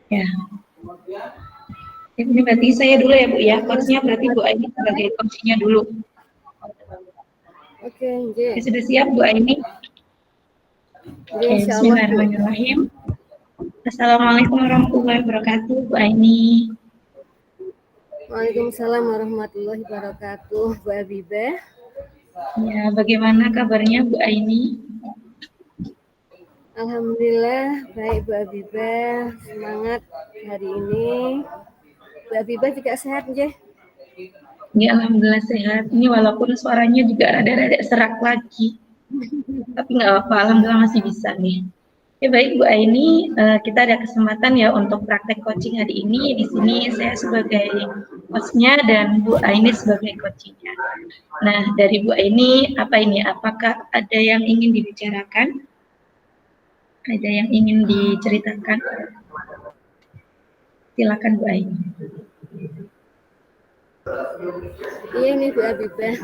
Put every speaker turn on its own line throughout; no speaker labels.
Ya. Ini berarti saya dulu ya Bu ya, coachnya berarti Bu Aini sebagai coachnya dulu.
Oke,
Oke, sudah siap Bu Aini? Oke, bismillahirrahmanirrahim. Assalamualaikum warahmatullahi wabarakatuh Bu Aini.
Waalaikumsalam warahmatullahi wabarakatuh, Bu Habibah.
Ya, bagaimana kabarnya Bu Aini?
Alhamdulillah baik Bu Habibah, semangat hari ini. Bu Habibah juga sehat nggih?
Ya, alhamdulillah sehat. Ini walaupun suaranya juga rada-rada serak lagi, tapi nggak apa-apa, alhamdulillah masih bisa nih. Ya baik Bu Aini, kita ada kesempatan ya untuk praktek coaching hari ini. Di sini saya sebagai coachnya dan Bu Aini sebagai coachnya. Nah, dari Bu Aini, apa ini? Apakah ada yang ingin dibicarakan? Ada yang ingin diceritakan? Silakan Bu Aini.
Iya nih Bu Habibah.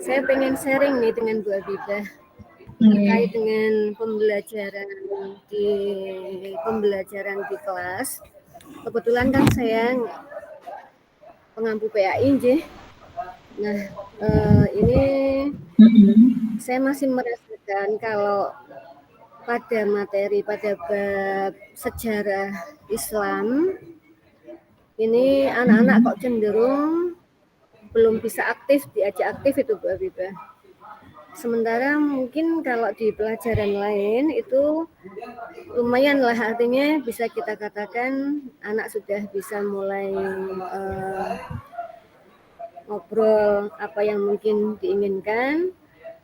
Saya pengen sharing nih dengan Bu Habibah terkait dengan pembelajaran di kelas. Kebetulan kan saya pengampu PAI nggih. Nah, ini saya masih merasakan kalau pada bab sejarah Islam ini anak-anak kok cenderung belum bisa diajak aktif itu Bu Habibah. Sementara mungkin kalau di pelajaran lain itu lumayan lah, artinya bisa kita katakan anak sudah bisa mulai ngobrol apa yang mungkin diinginkan.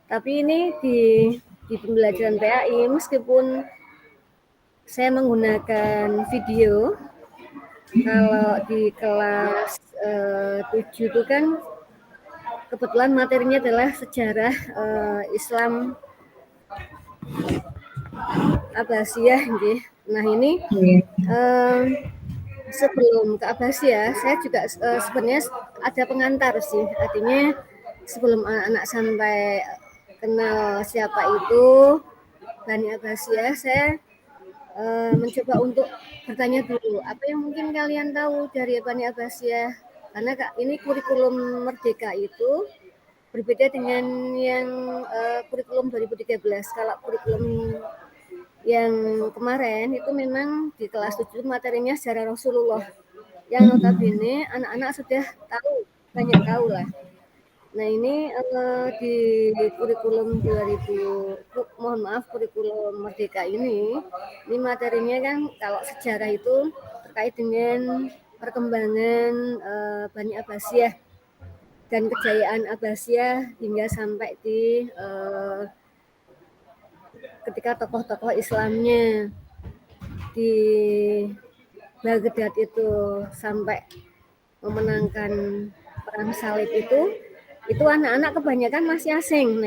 Tapi ini di pembelajaran PAI meskipun saya menggunakan video, kalau di kelas 7 itu kan kebetulan materinya adalah sejarah Islam Abbasiyah nggih. Nah, ini sebelum ke Abbasiyah saya juga sebenarnya ada pengantar sih. Artinya sebelum anak-anak sampai kenal siapa itu Bani Abbasiyah, saya mencoba untuk bertanya dulu, apa yang mungkin kalian tahu dari Bani Abbasiyah? Karena ini kurikulum Merdeka itu berbeda dengan yang kurikulum 2013. Kalau kurikulum yang kemarin itu memang di kelas 7 materinya sejarah Rasulullah. Yang notabene anak-anak sudah banyak tahu lah. Nah, ini di kurikulum kurikulum Merdeka ini materinya kan kalau sejarah itu terkait dengan perkembangan Bani Abbasiyah dan kejayaan Abbasiyah hingga sampai di ketika tokoh-tokoh Islamnya di Baghdad itu sampai memenangkan perang salib itu anak-anak kebanyakan masih asing.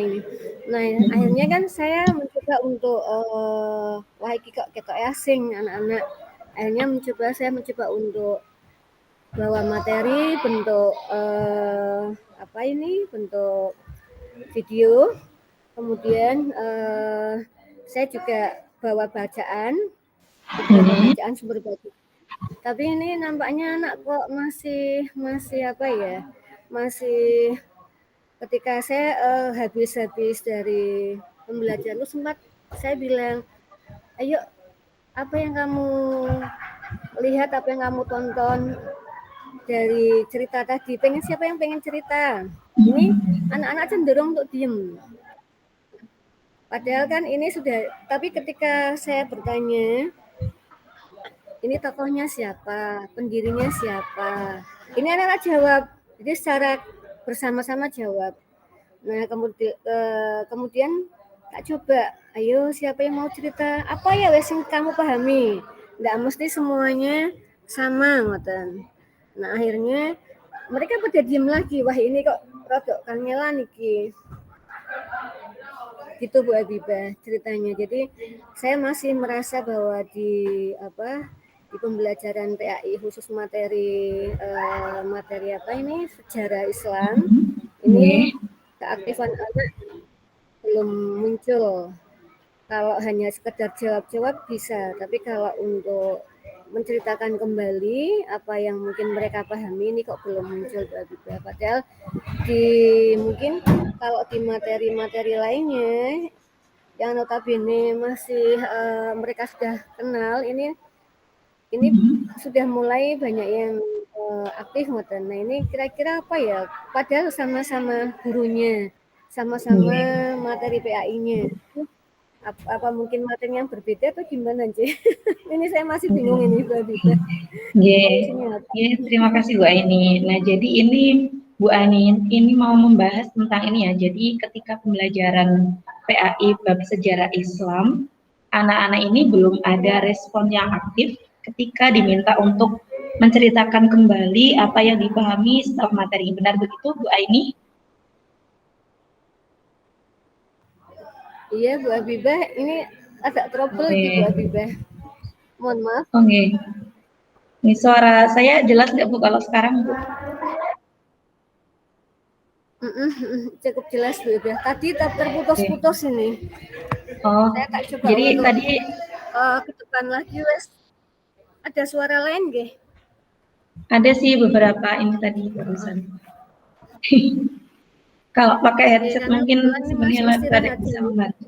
Nah, akhirnya kan saya mencoba untuk wah iki kok ketok asing anak-anak. Akhirnya saya mencoba untuk bawa materi bentuk bentuk video. Kemudian saya juga bawa beberapa bacaan sumber bacaan. Tapi ini nampaknya anak kok masih ketika saya habis dari pembelajaran itu sempat saya bilang, ayo apa yang kamu lihat, apa yang kamu tonton dari cerita tadi, siapa yang pengen cerita? Ini anak-anak cenderung untuk diem. Padahal kan ini sudah, tapi ketika saya bertanya, ini tokohnya siapa, pendirinya siapa, ini anak-anak jawab, jadi secara bersama-sama jawab. Nah, kemudian tak coba, ayo siapa yang mau cerita, apa ya wes yang kamu pahami, nggak mesti semuanya sama ngoten. Nah, akhirnya mereka pada diem lagi, wah ini kok rodok kangelan iki. Gitu Bu Habibah ceritanya. Jadi saya masih merasa bahwa di pembelajaran PAI khusus materi sejarah Islam ini keaktifan anak belum muncul. Kalau hanya sekedar jawab-jawab bisa, tapi kalau untuk menceritakan kembali apa yang mungkin mereka pahami ini kok belum muncul Mbak Bibah. Padahal di mungkin kalau di materi-materi lainnya yang notabene masih mereka sudah kenal ini sudah mulai banyak yang aktif ngoten. Nah ini kira-kira apa ya? Padahal sama-sama gurunya, sama-sama materi PAI-nya. Apa mungkin materi yang berbeda atau gimana sih? Ini saya masih bingung ini Mbak Bibah.
Terima kasih Bu Aini. Nah, jadi ini Bu Aini ini mau membahas tentang ini ya. Jadi ketika pembelajaran PAI bab sejarah Islam, anak-anak ini belum ada respon yang aktif ketika diminta untuk menceritakan kembali apa yang dipahami setelah materi. Benar begitu Bu Aini?
Iya Bu Habibah, ini agak trouble gitu Bu Habibah. Mohon maaf.
Oke. Ini suara saya jelas nggak Bu kalau sekarang Bu?
Cukup jelas Bu Habibah. Tadi terputus-putus ini.
Oh,
saya tak coba
jadi
untuk,
tadi
ke depan lagi wes. Ada suara lain nggih?
Ada sih beberapa ini tadi barusan. Kalau pakai headset mungkin sebenarnya tidak bisa membantu.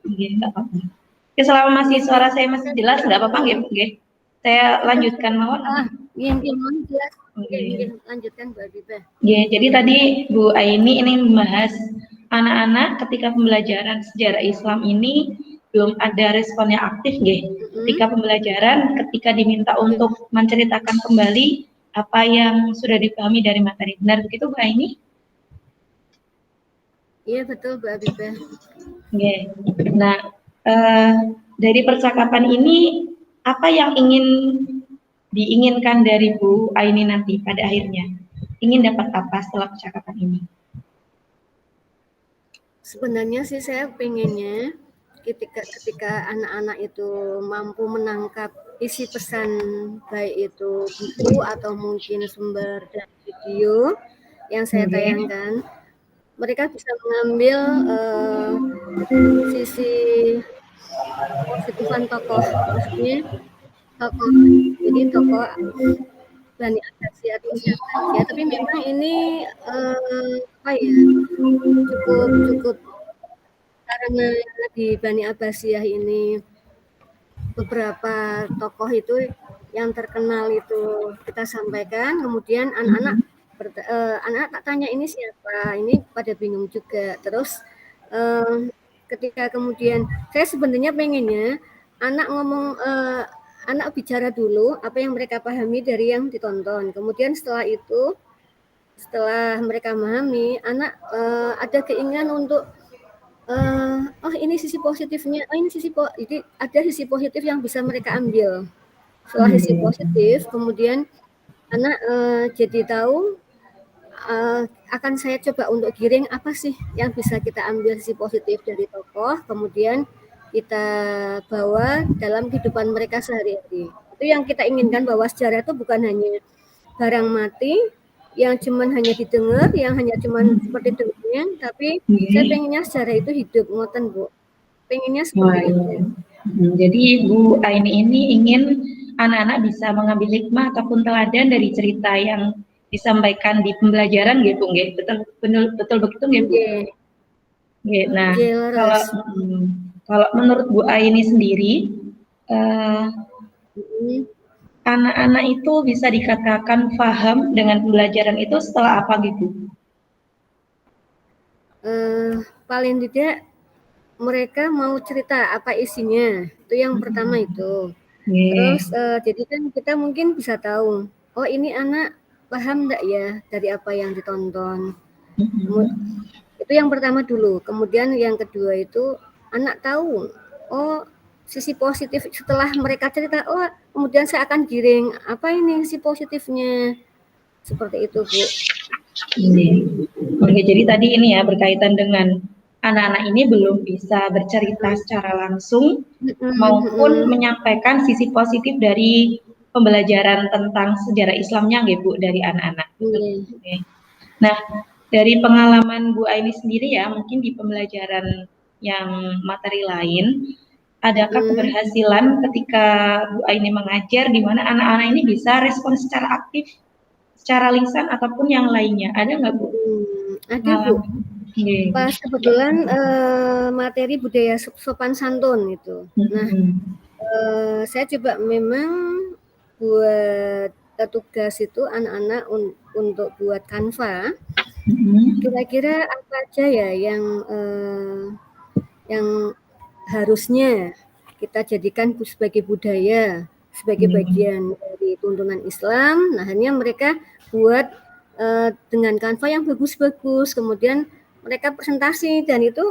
Nggak apa-apa. Oke, selama masih suara saya masih jelas nggak apa-apa nggih? Saya lanjutkan mawon.
Iya, jelas. Lanjutkan Bu Habibah.
Jadi tadi Bu Aini ini membahas anak-anak ketika pembelajaran sejarah Islam ini belum ada respon yang aktif ketika pembelajaran, ketika diminta untuk menceritakan kembali apa yang sudah dipahami dari materi. Benar begitu Bu Aini?
Iya betul Bu Habibah.
Nah, dari percakapan ini apa yang diinginkan dari Bu Aini nanti pada akhirnya? Ingin dapat apa setelah percakapan ini?
Sebenarnya sih saya pengennya ketika anak-anak itu mampu menangkap isi pesan, baik itu buku atau mungkin sumber dari video yang saya tayangkan, mereka bisa mengambil sisi positifan tokoh, maksudnya tokoh, jadi tokoh Bani Abbasiyah atau siapa aja, tapi memang ini apa ya, cukup karena di Bani Abbasiyah ini beberapa tokoh itu yang terkenal itu kita sampaikan, kemudian anak-anak tak tanya ini siapa, ini pada bingung juga. Terus ketika kemudian saya sebenarnya pengennya anak ngomong, anak bicara dulu apa yang mereka pahami dari yang ditonton. Kemudian setelah itu, setelah mereka memahami, anak ada keinginan untuk oh ini sisi positifnya, oh ini jadi ada sisi positif yang bisa mereka ambil. Setelah sisi positif, kemudian anak jadi tahu akan saya coba untuk giring apa sih yang bisa kita ambil sisi positif dari tokoh, kemudian kita bawa dalam kehidupan mereka sehari-hari. Itu yang kita inginkan, bahwa sejarah itu bukan hanya barang mati yang cuman hanya didengar, yang hanya cuman seperti dongeng, tapi saya pengennya sejarah itu hidup, ngoten Bu. Pengennya seperti itu.
Jadi Bu Aini ini ingin anak-anak bisa mengambil hikmah ataupun teladan dari cerita yang disampaikan di pembelajaran gitu, betul begitu nggih Bu? Nah, kalau menurut Bu Aini sendiri, anak-anak itu bisa dikatakan paham dengan pembelajaran itu setelah apa gitu?
Paling tidak mereka mau cerita apa isinya, itu yang pertama itu. Terus jadi kan kita mungkin bisa tahu, oh ini anak paham enggak ya dari apa yang ditonton. Itu yang pertama dulu. Kemudian yang kedua itu anak tahu, oh sisi positif setelah mereka cerita, oh kemudian saya akan giring apa ini sisi positifnya, seperti itu Bu.
Oke, jadi tadi ini ya berkaitan dengan anak-anak ini belum bisa bercerita secara langsung maupun menyampaikan sisi positif dari pembelajaran tentang sejarah Islamnya nggih Bu dari anak-anak. Nah, dari pengalaman Bu Aini sendiri ya, mungkin di pembelajaran yang materi lain, adakah keberhasilan ketika Bu Aini mengajar di mana anak-anak ini bisa respon secara aktif, secara lisan ataupun yang lainnya? Ada nggak Bu?
Ada Bu. Pas kebetulan materi budaya sopan santun itu. Nah, saya coba memang buat tugas itu anak-anak untuk buat Canva. Kira-kira apa aja ya yang harusnya kita jadikan sebagai budaya, sebagai bagian dari tuntunan Islam. Nah, hanya mereka buat dengan Canva yang bagus-bagus, kemudian mereka presentasi, dan itu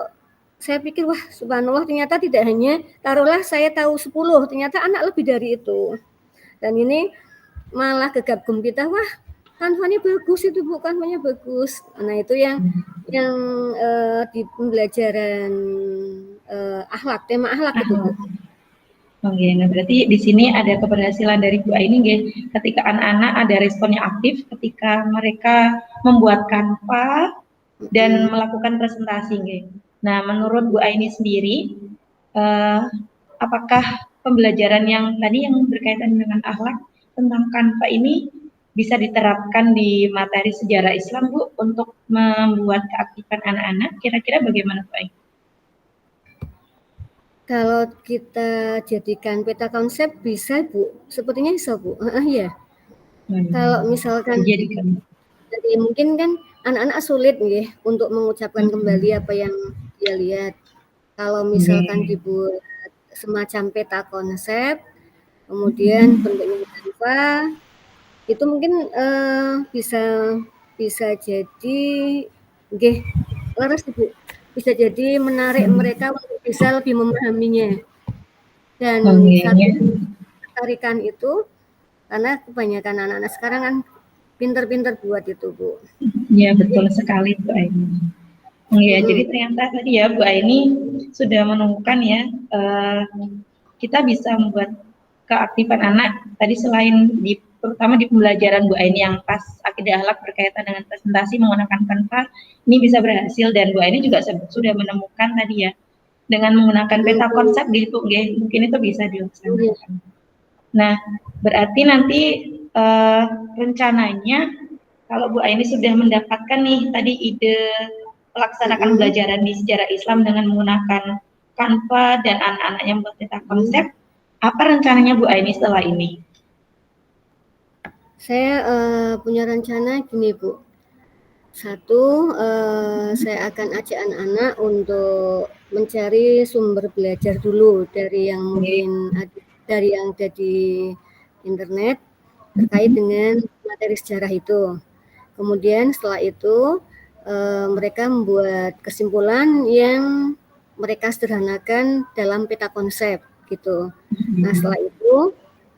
saya pikir wah subhanallah, ternyata tidak hanya taruhlah saya tahu 10, ternyata anak lebih dari itu. Dan ini malah gegabgum kita, wah Canva-nya bagus itu, Bu, Canva-nya bagus. Nah, itu yang di pembelajaran akhlak, tema akhlak itu, Bu.
Oke, nah berarti di sini ada keberhasilan dari Bu Aini, ketika anak-anak ada responnya aktif ketika mereka membuat Canva dan melakukan presentasi. Nah, menurut Bu Aini sendiri, apakah pembelajaran yang tadi yang berkaitan dengan akhlak tentang Canva ini bisa diterapkan di materi sejarah Islam, Bu, untuk membuat keaktifan anak-anak? Kira-kira bagaimana, Bu Aini?
Kalau kita jadikan peta konsep bisa, Bu. Sepertinya bisa, Bu. Ya. Kalau misalkan jadi mungkin kan anak-anak sulit nih untuk mengucapkan kembali apa yang dia lihat. Kalau misalkan dibuat semacam peta konsep, kemudian bentuknya Canva, itu mungkin bisa jadi laras, Bu. Bisa jadi menarik mereka untuk bisa lebih memahaminya. Dan satu ketarikan itu karena kebanyakan anak-anak sekarang kan pinter-pinter buat itu, Bu.
Ya, betul sekali, Bu Aini. Ya, jadi ternyata tadi ya Bu Aini sudah menemukan ya, kita bisa membuat keaktifan anak tadi selain terutama di pembelajaran Bu Aini yang pas akidah akhlak berkaitan dengan presentasi menggunakan Canva, ini bisa berhasil. Dan Bu Aini juga sudah menemukan tadi ya, dengan menggunakan peta konsep gitu, mungkin itu bisa dilaksanakan. Nah, berarti nanti rencananya kalau Bu Aini sudah mendapatkan nih tadi ide pelaksanaan pembelajaran di sejarah Islam dengan menggunakan Canva dan anak-anaknya membuat peta konsep, apa rencananya Bu Aini setelah ini?
Saya punya rencana gini, Bu. Satu, saya akan ajak anak-anak untuk mencari sumber belajar dulu dari yang mungkin dari yang ada di internet terkait dengan materi sejarah itu. Kemudian setelah itu mereka membuat kesimpulan yang mereka sederhanakan dalam peta konsep gitu. Nah, setelah itu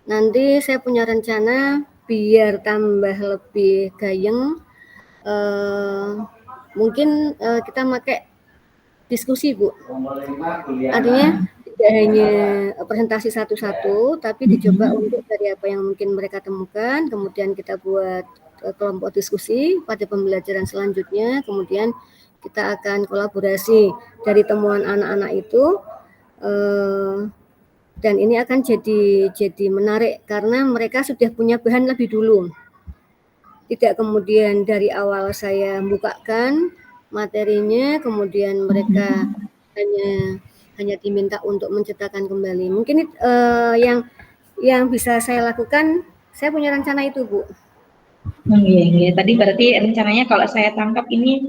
nanti saya punya rencana biar tambah lebih gayeng, mungkin kita pakai diskusi, Bu. Artinya tidak hanya presentasi satu-satu, tapi dicoba untuk dari apa yang mungkin mereka temukan, kemudian kita buat kelompok diskusi pada pembelajaran selanjutnya, kemudian kita akan kolaborasi dari temuan anak-anak itu, dan ini akan jadi menarik karena mereka sudah punya bahan lebih dulu. Tidak kemudian dari awal saya bukakan materinya, kemudian mereka hanya diminta untuk menciptakan kembali. Mungkin yang bisa saya lakukan, saya punya rencana itu, Bu.
Iya. Tadi berarti rencananya kalau saya tangkap ini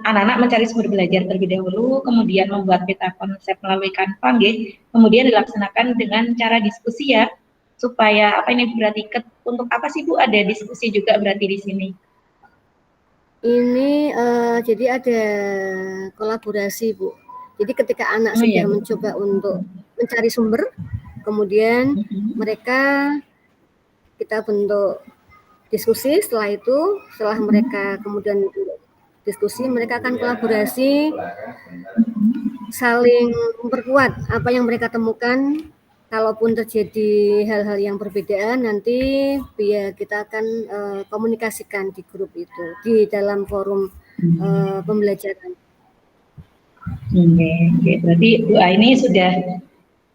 anak-anak mencari sumber belajar terlebih dahulu, kemudian membuat peta konsep melalui Canva, kemudian dilaksanakan dengan cara diskusi ya, supaya apa ini berarti untuk apa sih Bu ada diskusi juga berarti di sini?
Ini jadi ada kolaborasi, Bu. Jadi ketika anak sudah mencoba untuk mencari sumber, kemudian mereka kita bentuk diskusi. Setelah itu, setelah mereka kemudian diskusi, mereka akan kolaborasi, saling memperkuat apa yang mereka temukan. Kalaupun terjadi hal-hal yang perbedaan, nanti biar kita akan komunikasikan di grup itu, di dalam forum pembelajaran.
Oke. Berarti Bu Aini sudah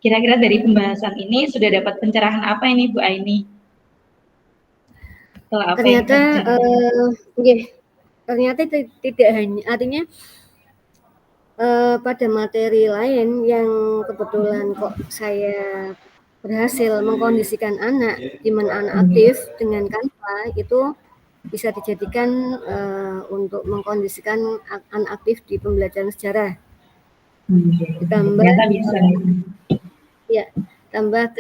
kira-kira dari pembahasan ini sudah dapat pencerahan apa ini Bu Aini? Setelah apa yang
Ternyata,
terjadi?
nggih, ternyata tidak hanya artinya, pada materi lain yang kebetulan kok saya berhasil mengkondisikan anak, di mana anak aktif dengan Canva itu bisa dijadikan, untuk mengkondisikan anak aktif di pembelajaran sejarah. Ditambah,
Ternyata bisa.
ya, tambah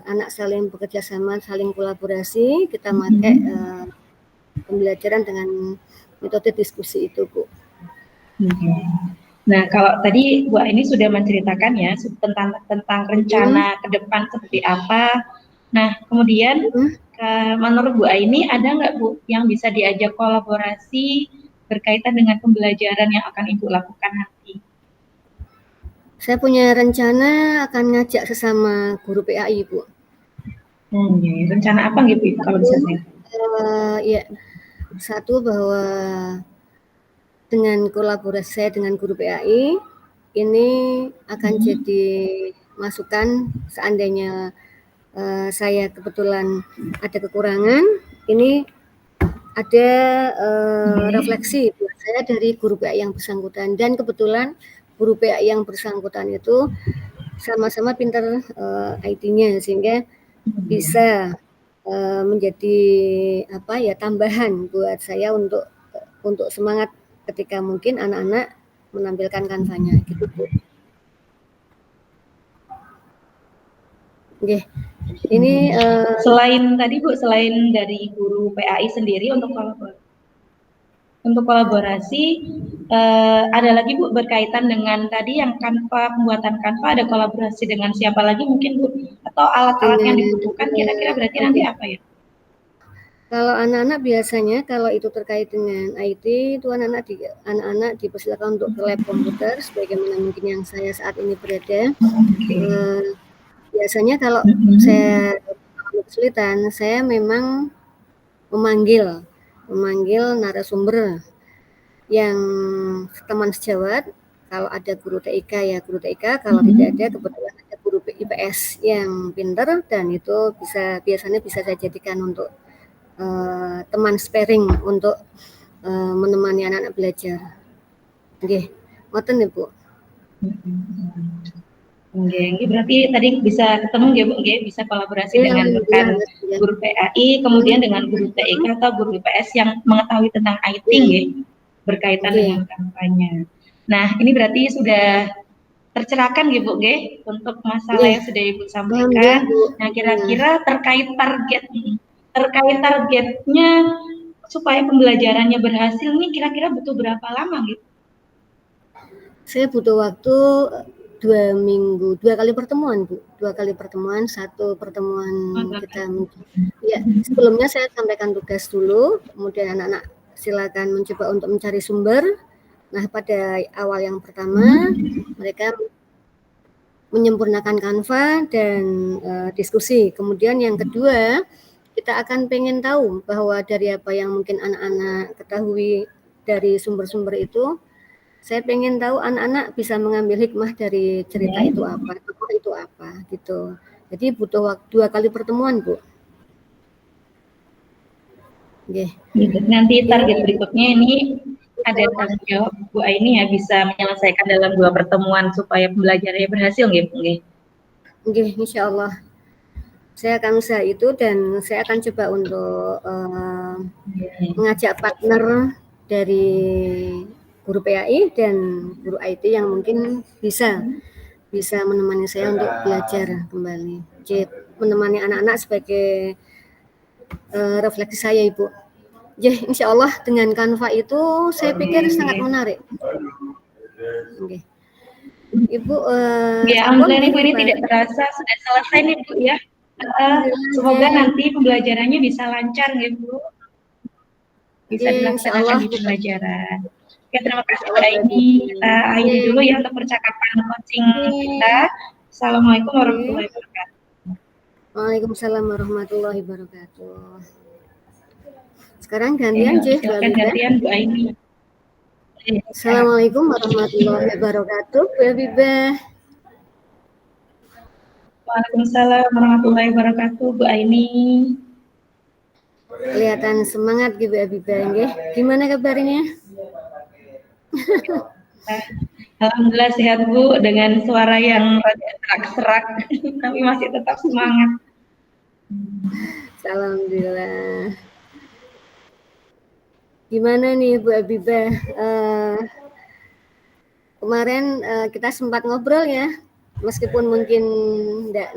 anak saling bekerja sama, saling kolaborasi, kita pakai, pembelajaran dengan metode diskusi itu, Bu.
Nah, kalau tadi Bu Aini sudah menceritakan ya tentang rencana ke depan seperti apa. Nah, kemudian menurut Bu Aini ada nggak Bu yang bisa diajak kolaborasi berkaitan dengan pembelajaran yang akan Ibu lakukan nanti?
Saya punya rencana akan ngajak sesama guru PAI, Bu.
Ya. Rencana apa gitu kalau bisa saya?
Ya, satu bahwa dengan kolaborasi saya dengan guru PAI ini akan jadi masukan seandainya saya kebetulan ada kekurangan, ini ada refleksi buat saya dari guru PAI yang bersangkutan, dan kebetulan guru PAI yang bersangkutan itu sama-sama pintar IT-nya sehingga bisa menjadi apa ya, tambahan buat saya untuk semangat ketika mungkin anak-anak menampilkan kanvanya gitu, Bu. Oke. Ini
selain tadi Bu, selain dari guru PAI sendiri untuk kolaborasi, ada lagi Bu berkaitan dengan tadi yang Canva, pembuatan Canva, ada kolaborasi dengan siapa lagi mungkin Bu? Atau alat-alat yang dibutuhkan kira-kira berarti nanti apa ya?
Kalau anak-anak biasanya kalau itu terkait dengan IT itu anak-anak dipersilakan untuk ke lab komputer sebagaimana mungkin yang saya saat ini berada. Biasanya kalau saya kesulitan, saya memang memanggil narasumber yang teman sejawat. Kalau ada guru TIK ya guru TIK, kalau tidak ada kebetulan ada guru IPS yang pintar dan itu biasanya bisa saya jadikan untuk teman sparing untuk menemani anak-anak belajar. Oke, ngoten ya Bu.
Oke, berarti tadi bisa ketemu ya Bu, bisa kolaborasi dengan rekan guru PAI, kemudian dengan guru TIK atau guru IPS yang mengetahui tentang IT berkaitan dengan kampanye. Nah, ini berarti sudah tercerahkan ya Bu, untuk masalah yang sudah Ibu sampaikan. Nah, kira-kira terkait targetnya supaya pembelajarannya berhasil nih kira-kira butuh berapa lama gitu?
Saya butuh waktu 2 minggu, 2 kali pertemuan, Bu. 2 kali pertemuan, 1 pertemuan kita ya, sebelumnya saya sampaikan tugas dulu, kemudian anak-anak silakan mencoba untuk mencari sumber. Nah, pada awal yang pertama, mereka menyempurnakan Canva dan diskusi. Kemudian yang kedua, kita akan pengen tahu bahwa dari apa yang mungkin anak-anak ketahui dari sumber-sumber itu, saya pengen tahu anak-anak bisa mengambil hikmah dari cerita itu apa, tokoh itu apa, gitu. Jadi butuh waktu 2 kali pertemuan, Bu.
Okay. Nanti target berikutnya ini ada tanggung jawab Bu Aini ya bisa menyelesaikan dalam 2 pertemuan supaya pembelajarannya berhasil, nggih.
Nggih, insya Allah. Saya akan usaha itu dan saya akan coba untuk mengajak partner dari guru PAI dan guru IT yang mungkin bisa menemani saya untuk belajar kembali. Jadi menemani anak-anak sebagai refleksi saya, Ibu. Jadi insya Allah dengan Canva itu saya pikir sangat menarik. Okay. Ibu,
ya alhamdulillah Ibu ini tidak terasa sudah selesai nih Bu ya. Semoga nanti pembelajarannya bisa lancar ya Bu. Bisa dilaksanakan di pembelajaran. Oke, terima kasih Bu Aini. Kita akhiri dulu ya untuk percakapan coaching kita. Assalamualaikum warahmatullahi wabarakatuh.
Waalaikumsalam warahmatullahi wabarakatuh. Sekarang gantian,
gantian Bu Aini.
Assalamualaikum warahmatullahi wabarakatuh, Bu Habibah.
Waalaikumsalam warahmatullahi wabarakatuh, Bu Aini.
Kelihatan semangat Bu Habibah nggih. Gimana kabarnya?
Alhamdulillah sehat Bu, dengan suara yang rada serak-serak tapi masih tetap semangat.
Alhamdulillah. Gimana nih Bu Habibah? Kemarin kita sempat ngobrol ya, meskipun mungkin enggak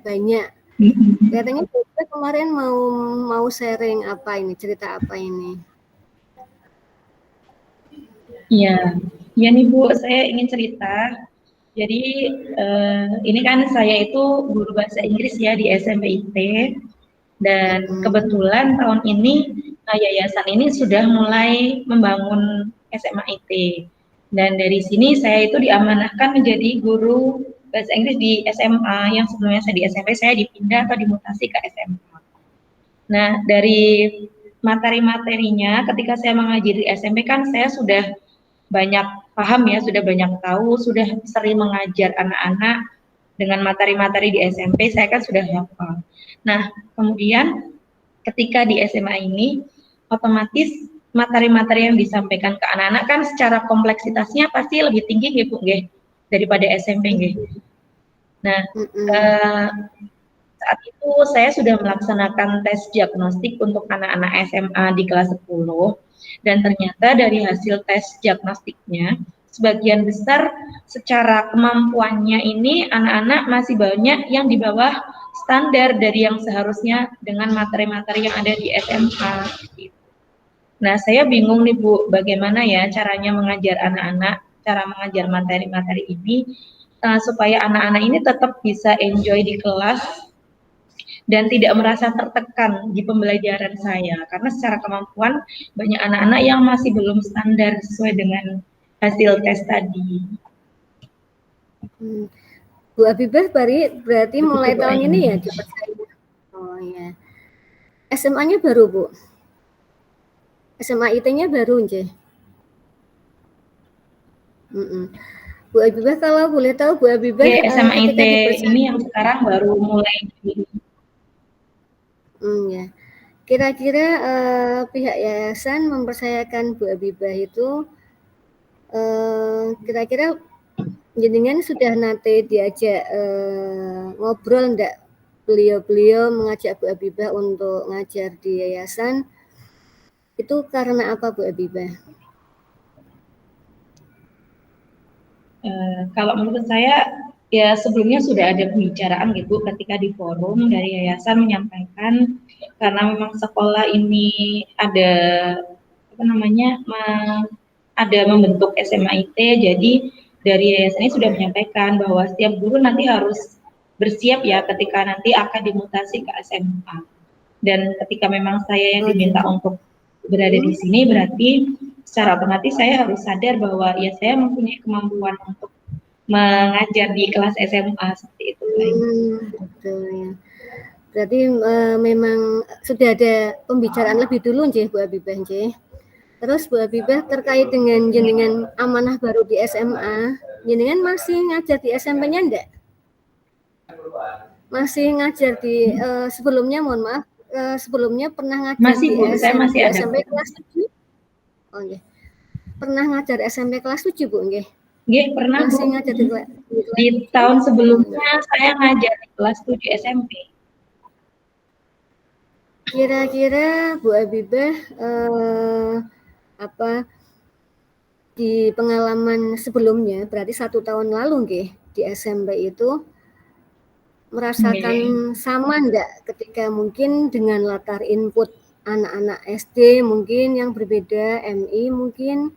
banyak. Katanya kita kemarin mau sharing apa ini, cerita apa ini?
Iya, ya nih Bu, saya ingin cerita. Jadi ini kan saya itu guru bahasa Inggris ya di SMP IT, dan kebetulan tahun ini yayasan ini sudah mulai membangun SMA IT. Dan dari sini saya itu diamanahkan menjadi guru bahasa Inggris di SMA, yang sebelumnya saya di SMP, saya dipindah atau dimutasi ke SMA. Nah, dari materi-materinya ketika saya mengajar di SMP kan saya sudah banyak paham ya, sudah banyak tahu, sudah sering mengajar anak-anak dengan materi-materi di SMP, saya kan sudah hafal. Nah, kemudian ketika di SMA ini, otomatis materi-materi yang disampaikan ke anak-anak kan secara kompleksitasnya pasti lebih tinggi ya Bu, daripada SMP. Nah, saat itu saya sudah melaksanakan tes diagnostik untuk anak-anak SMA di kelas 10, dan ternyata dari hasil tes diagnostiknya, sebagian besar secara kemampuannya ini anak-anak masih banyak yang di bawah standar dari yang seharusnya dengan materi-materi yang ada di SMA. Nah, saya bingung nih Bu, bagaimana ya caranya mengajar anak-anak, cara mengajar materi-materi ini, supaya anak-anak ini tetap bisa enjoy di kelas dan tidak merasa tertekan di pembelajaran saya, karena secara kemampuan banyak anak-anak yang masih belum standar sesuai dengan hasil tes tadi.
Bu Habibah berarti mulai tahun ini ya dipercaya. Oh ya. SMA-nya baru Bu. SMA IT-nya baru nje. Bu Habibah kalau boleh tahu Bu Habibah
SMA IT ini yang sekarang baru mulai.
Ya. Kira-kira pihak yayasan mempercayakan Bu Habibah itu kira-kira jenengan sudah nanti diajak ngobrol enggak beliau mengajak Bu Habibah untuk ngajar di yayasan, itu karena apa Bu Habibah?
Kalau menurut saya ya sebelumnya sudah ada pembicaraan gitu ketika di forum dari yayasan menyampaikan, karena memang sekolah ini ada apa namanya ada membentuk SMA IT, jadi dari yayasan ini sudah menyampaikan bahwa setiap guru nanti harus bersiap ya ketika nanti akan dimutasi ke SMA. Dan ketika memang saya yang diminta untuk berada di sini, berarti secara otomatis saya harus sadar bahwa ya saya mempunyai kemampuan untuk mengajar di kelas SMA seperti itu.
Betul ya. Berarti memang sudah ada pembicaraan lebih dulu nggih Bu Habibah nggih. Terus Bu Habibah terkait dengan jenengan amanah baru di SMA, jenengan masih ngajar di SMP-nya enggak? Masih ngajar di sebelumnya, mohon maaf, sebelumnya pernah ngajar
masih,
di
Bu, saya masih ada
SMP kelas 7? Oh nggih. Pernah ngajar SMP kelas 7 Bu nggih?
Nggih, pernah
masih
Bu.
ngajar
di tahun sebelumnya saya ngajar di kelas 7 SMP.
Kira-kira Bu Habibah di pengalaman sebelumnya, berarti 1 tahun lalu nggih, di SMP itu merasakan sama enggak ketika mungkin dengan latar input anak-anak SD mungkin yang berbeda, MI mungkin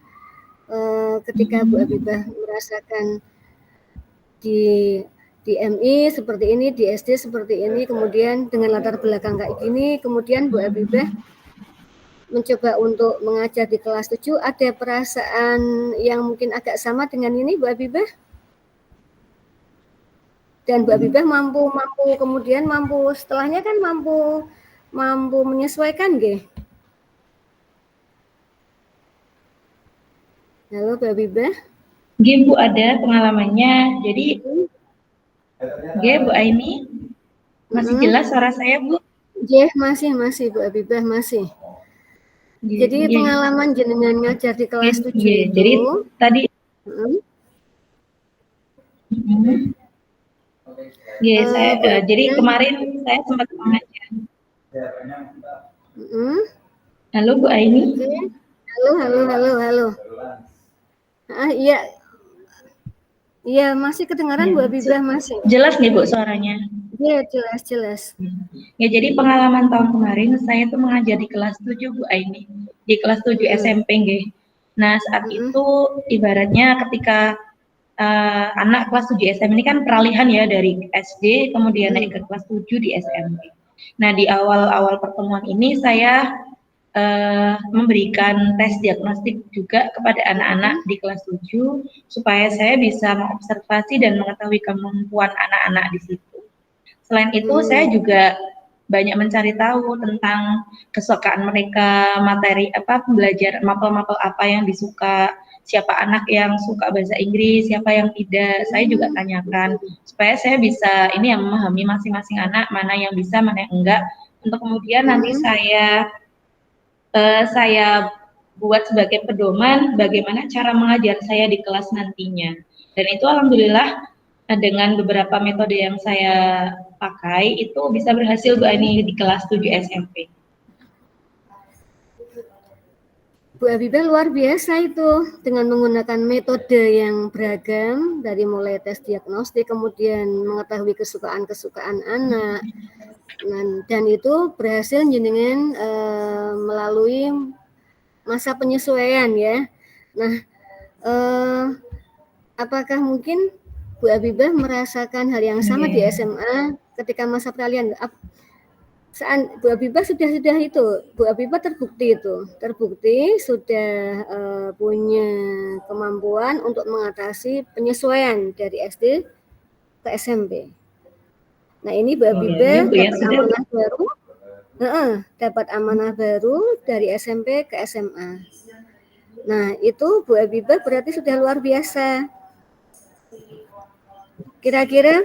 ketika Bu Habibah merasakan di MI seperti ini, di SD seperti ini, kemudian dengan latar belakang kayak gini, kemudian Bu Habibah mencoba untuk mengajar di kelas 7, ada perasaan yang mungkin agak sama dengan ini Bu Habibah? Dan Bu Habibah mampu setelahnya kan mampu menyesuaikan nggih? Halo, Bu Habibah.
Nggih, Bu, ada pengalamannya. Jadi, nggih, Bu Aini, masih jelas suara saya, Bu?
Nggih, masih Bu Habibah masih.
Nggih,
Jadi
nggih.
pengalaman jenengan ngajar di kelas 7
Nggih.
itu,
Jadi tadi nggih, saya
Bu
jadi
Habibah,
kemarin saya sempat mengajar. Halo, Bu Aini.
oke. Halo. Iya, iya masih kedengaran Bu
Ya,
Habibah masih.
jelas nih, Bu, suaranya?
Iya, jelas.
Ya, jadi pengalaman tahun kemarin saya tuh mengajar di kelas 7, Bu Aini. Di kelas 7 SMP, nggih. Nah, saat itu ibaratnya ketika anak kelas 7 SMP ini kan peralihan ya dari SD kemudian naik ke kelas 7 di SMP. Nah, di awal-awal pertemuan ini saya memberikan tes diagnostik juga kepada anak-anak di kelas 7 supaya saya bisa mengobservasi dan mengetahui kemampuan anak-anak di situ. Selain itu, saya juga banyak mencari tahu tentang kesukaan mereka, materi apa pembelajaran, mapel-mapel apa yang disuka, siapa anak yang suka bahasa Inggris, siapa yang tidak, saya juga tanyakan supaya saya bisa ini yang memahami masing-masing anak mana yang bisa, mana yang enggak, untuk kemudian nanti saya buat sebagai pedoman bagaimana cara mengajar saya di kelas nantinya. Dan itu alhamdulillah dengan beberapa metode yang saya pakai itu bisa berhasil Bu Ani di kelas 7 SMP.
Bu Habibah luar biasa itu dengan menggunakan metode yang beragam dari mulai tes diagnostik kemudian mengetahui kesukaan anak dan itu berhasil dengan melalui masa penyesuaian ya. Nah, apakah mungkin Bu Habibah merasakan hal yang sama di SMA ketika masa peralihan? Saat Bu Habibah sudah itu, Bu Habibah terbukti sudah punya kemampuan untuk mengatasi penyesuaian dari SD ke SMP. Nah ini Bu Habibah dapat amanah baru dari SMP ke SMA. Nah itu Bu Habibah berarti sudah luar biasa. Kira-kira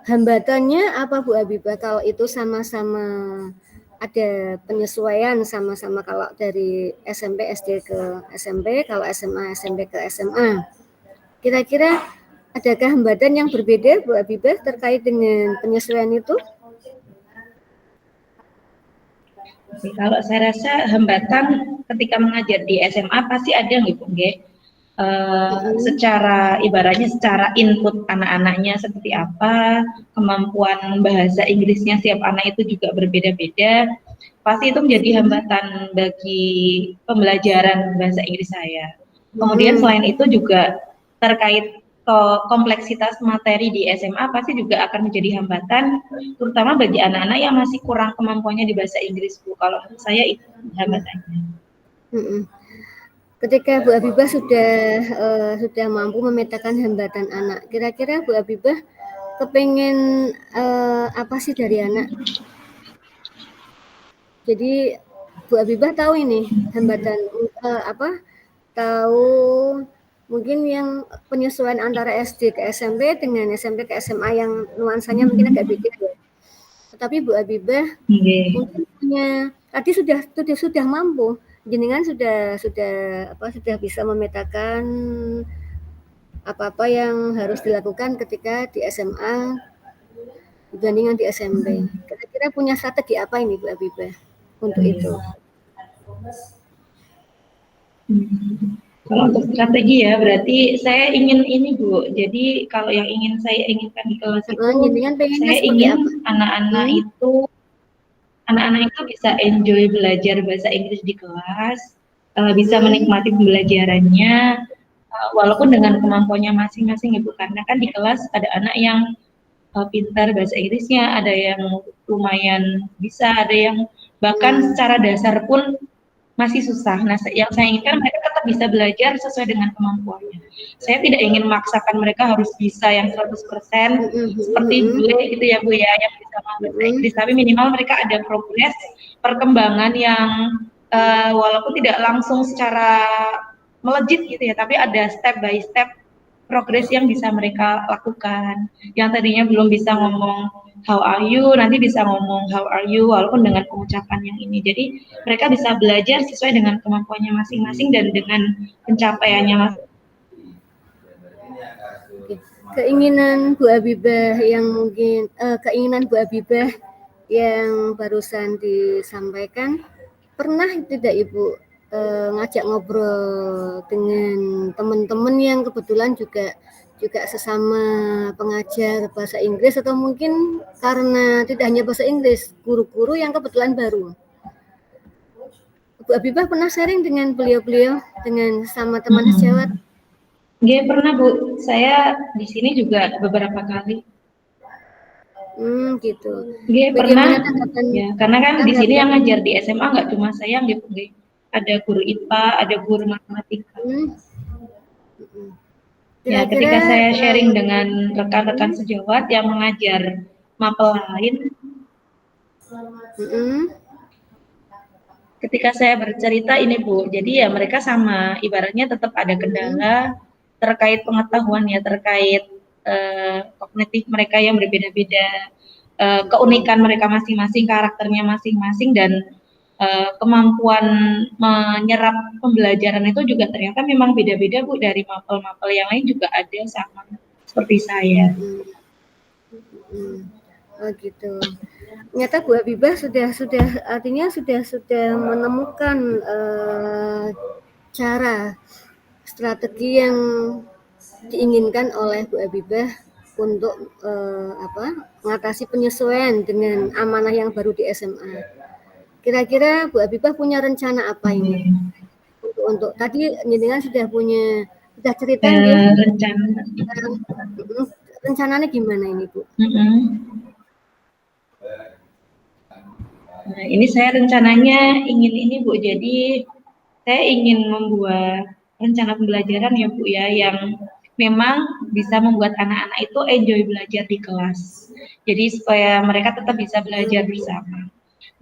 hambatannya apa Bu Habibah kalau itu sama-sama ada penyesuaian sama-sama kalau dari SMP SD ke SMP, kalau SMA SMP ke SMA. Kira-kira adakah hambatan yang berbeda Bu Habibah terkait dengan penyesuaian itu?
Kalau saya rasa hambatan ketika mengajar di SMA pasti ada nih Bu nggih. Secara ibaratnya secara input anak-anaknya seperti apa, kemampuan bahasa Inggrisnya setiap anak itu juga berbeda-beda, pasti itu menjadi hambatan bagi pembelajaran bahasa Inggris saya. Kemudian selain itu juga terkait kompleksitas materi di SMA pasti juga akan menjadi hambatan, terutama bagi anak-anak yang masih kurang kemampuannya di bahasa Inggris, Bu. Kalau saya itu hambatannya.
Ketika Bu Habibah sudah mampu memetakan hambatan anak, kira-kira Bu Habibah kepengen apa sih dari anak? Jadi Bu Habibah tahu ini hambatan tahu mungkin yang penyesuaian antara SD ke SMP dengan SMP ke SMA yang nuansanya mungkin agak beda ya. Tetapi Bu Habibah mungkin punya tadi sudah mampu, jenengan sudah bisa memetakan apa-apa yang harus dilakukan ketika di SMA dibandingkan di SMP. Kira-kira punya strategi apa ini Bu Habibah untuk itu?
Kalau untuk strategi ya, berarti saya ingin ini Bu. Jadi kalau yang ingin saya inginkan di kelas itu, saya ingin anak-anak itu bisa enjoy belajar bahasa Inggris di kelas, bisa menikmati pembelajarannya, walaupun dengan kemampuannya masing-masing Ibu. Karena kan di kelas ada anak yang pintar bahasa Inggrisnya, ada yang lumayan bisa, ada yang bahkan secara dasar pun masih susah. Nah, yang saya inginkan mereka tetap bisa belajar sesuai dengan kemampuannya. Saya tidak ingin memaksakan mereka harus bisa yang 100% seperti gue gitu ya Bu ya, yang bisa bahasa Inggris, tapi minimal mereka ada progres perkembangan yang walaupun tidak langsung secara melejit gitu ya, tapi ada step by step progres yang bisa mereka lakukan. Yang tadinya belum bisa ngomong how are you, nanti bisa ngomong how are you walaupun dengan pengucapan yang ini. Jadi mereka bisa belajar sesuai dengan kemampuannya masing-masing dan dengan pencapaiannya masing-masing.
Keinginan Bu Habibah yang mungkin keinginan Bu Habibah yang barusan disampaikan, pernah tidak Ibu ngajak ngobrol dengan teman-teman yang kebetulan juga sesama pengajar bahasa Inggris, atau mungkin karena tidak hanya bahasa Inggris, guru-guru yang kebetulan baru? Bu Habibah pernah sharing dengan beliau-beliau, dengan sama teman sejawat?
Iya pernah Bu, saya di sini juga beberapa kali.
Gitu.
Iya pernah, ya, karena kan di sini yang ngajar di SMA nggak cuma saya gitu, ada guru IPA, ada guru matematika. Ya, ketika saya sharing dengan rekan-rekan sejawat yang mengajar mapel lain, ketika saya bercerita ini Bu, jadi ya mereka sama, ibaratnya tetap ada kendala terkait pengetahuan ya, terkait kognitif mereka yang berbeda-beda, keunikan mereka masing-masing, karakternya masing-masing, dan kemampuan menyerap pembelajaran itu juga ternyata memang beda-beda Bu, dari mapel-mapel yang lain juga ada sama seperti saya.
Oh gitu. Ternyata Bu Habibah artinya sudah menemukan cara strategi yang diinginkan oleh Bu Habibah untuk mengatasi penyesuaian dengan amanah yang baru di SMA. Kira-kira Bu Habibah punya rencana apa ini? Untuk tadi jenengan sudah cerita rencananya gimana ini Bu?
Nah, ini saya rencananya ingin ini Bu, jadi saya ingin membuat rencana pembelajaran ya Bu ya, yang memang bisa membuat anak-anak itu enjoy belajar di kelas. Jadi supaya mereka tetap bisa belajar bersama.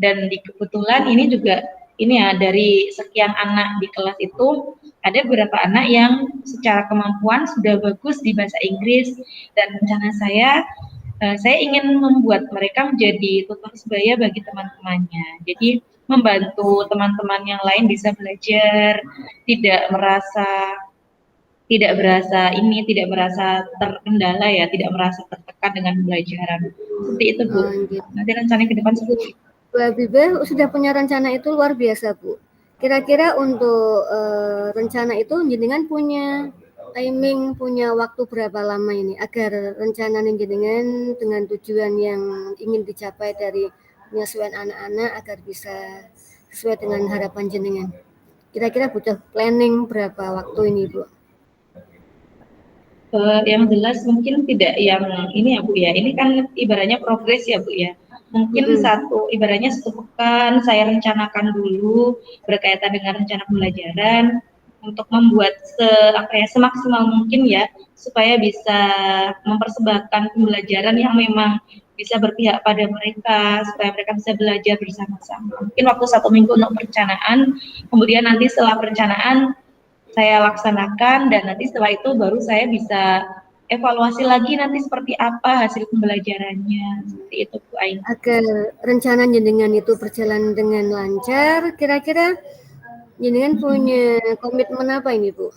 Dan kebetulan ini juga ini ya, dari sekian anak di kelas itu ada beberapa anak yang secara kemampuan sudah bagus di bahasa Inggris, dan rencana saya ingin membuat mereka menjadi tutor sebaya bagi teman-temannya. Jadi membantu teman-teman yang lain bisa belajar, tidak merasa terkendala ya, tidak merasa tertekan dengan pembelajaran. Seperti itu Bu. Nanti rencananya ke depan seperti itu.
Bu Habibah sudah punya rencana itu luar biasa Bu. Kira-kira untuk rencana itu jenengan punya timing, punya waktu berapa lama ini agar rencana jenengan dengan tujuan yang ingin dicapai dari penyesuaian anak-anak agar bisa sesuai dengan harapan jenengan? Kira-kira butuh planning berapa waktu ini Bu?
Yang jelas mungkin tidak yang ini ya Bu ya, ini kan ibaratnya progres ya Bu ya. Mungkin ibaratnya 1 pekan saya rencanakan dulu berkaitan dengan rencana pembelajaran untuk membuat semaksimal mungkin ya, supaya bisa mempersembahkan pembelajaran yang memang bisa berpihak pada mereka, supaya mereka bisa belajar bersama-sama. Mungkin waktu 1 minggu untuk perencanaan, kemudian nanti setelah perencanaan saya laksanakan, dan nanti setelah itu baru saya bisa evaluasi lagi nanti seperti apa hasil pembelajarannya. Seperti itu Bu Ain.
Agar rencana jenengan itu berjalan dengan lancar, kira-kira jenengan punya komitmen apa ini Bu?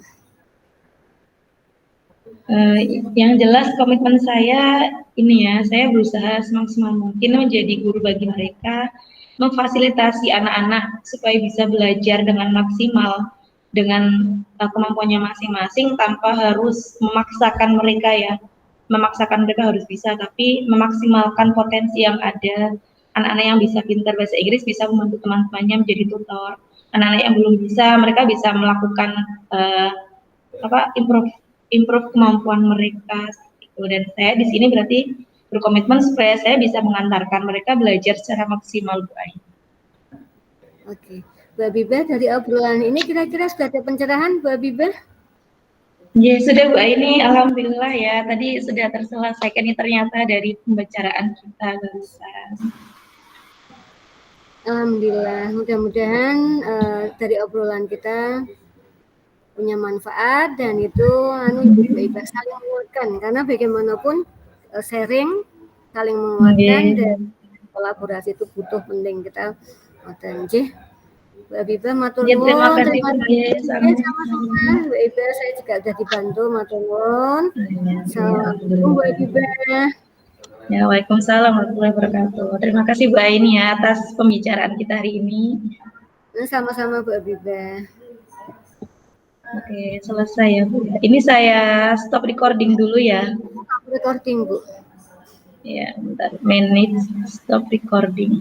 Yang jelas komitmen saya ini ya, saya berusaha semaksimal mungkin menjadi guru bagi mereka, memfasilitasi anak-anak supaya bisa belajar dengan maksimal, dengan kemampuannya masing-masing, tanpa harus memaksakan mereka harus bisa, tapi memaksimalkan potensi yang ada. Anak-anak yang bisa pintar bahasa Inggris bisa membantu teman-temannya menjadi tutor. Anak-anak yang belum bisa, mereka bisa melakukan improve kemampuan mereka. Dan saya di sini berarti berkomitmen supaya saya bisa mengantarkan mereka belajar secara maksimal Bu Ain.
Oke. Bu Habibah, dari obrolan ini kira-kira sudah ada pencerahan Bu Habibah?
Ya sudah Bu Aini, alhamdulillah ya, tadi sudah terselesaikan ini ternyata dari pembicaraan kita barusan.
Alhamdulillah, mudah-mudahan dari obrolan kita punya manfaat dan itu saling menguatkan karena bagaimanapun sharing saling menguatkan dan kolaborasi itu butuh penting kita dan Mbak Biba matur
Ya, terima
nuwun,
kasih
terima
Bu.
kasih sama-sama.
Sama-sama.
Mbak Biba saya juga sudah dibantu matur nuwun.
Ya,
Assalamualaikum Mbak
alhamdulillah.
Biba.
Ya, waalaikumsalam warahmatullahi wabarakatuh. Terima kasih Bu Aini ya atas pembicaraan kita hari ini.
Sama-sama Mbak Biba.
Oke, selesai ya Bu. Ini saya stop recording dulu ya.
Recording Bu.
Ya, bentar. Manage stop recording.